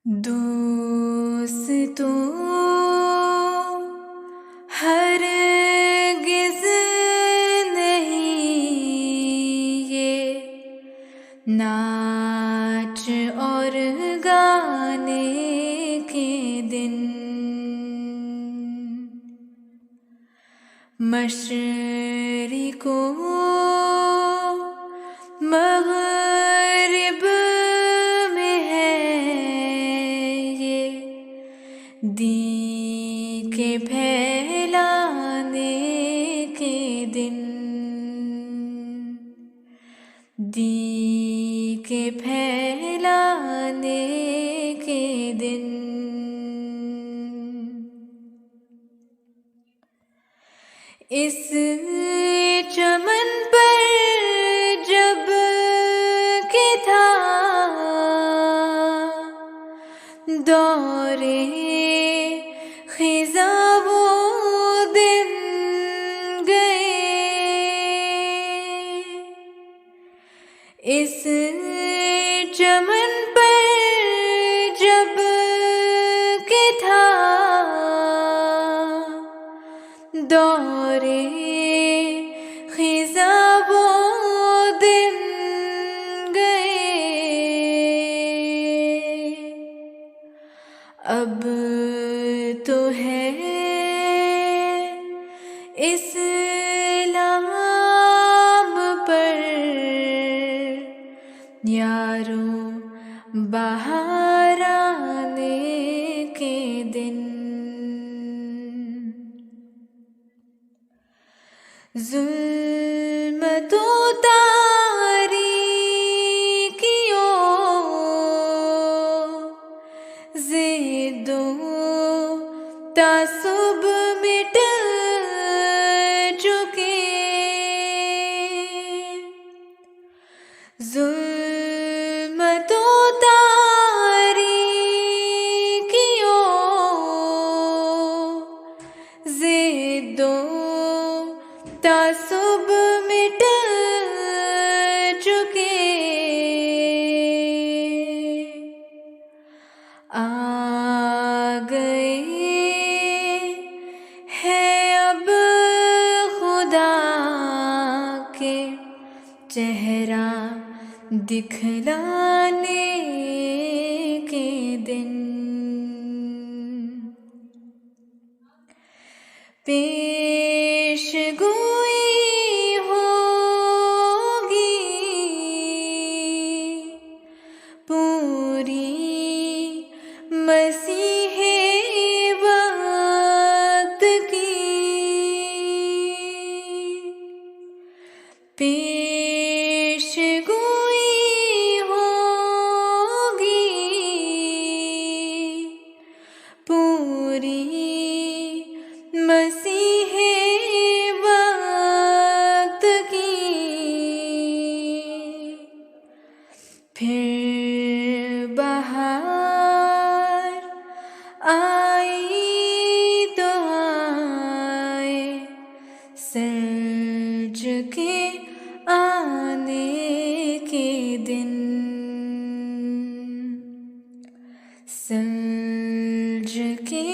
दोस्तों हरगिज़ नहीं ये नाच और गाने के दिन। मशरिक़ो मग़रिब में है ये दीन के फैलाने के दिन। दीन के फैलाने के दिन। इस चमन पर जब के था दौरे ख़िज़ा वो दिन गए। इस चमन पर जब के था दौरे ख़िज़ा वो दिन गए। अब तो है इस्लाम पर यारों बहार आने के दिन। ज़ुल्मतों तारीकियों ज़िद्दों तासुब मिट चुके। ज़ुल्मतों तारीकियों ज़िद्दों तासुब मिट चुके। आ गए हैं अब खुदा के चेहरा दिखलाने के दिन। पेशगोई होगी पूरी मसीहे वक्त की। पेशगोई होगी पूरी मसीहे वक्त की। फिर बहार आई तो आए सज के आने के दिन। सज के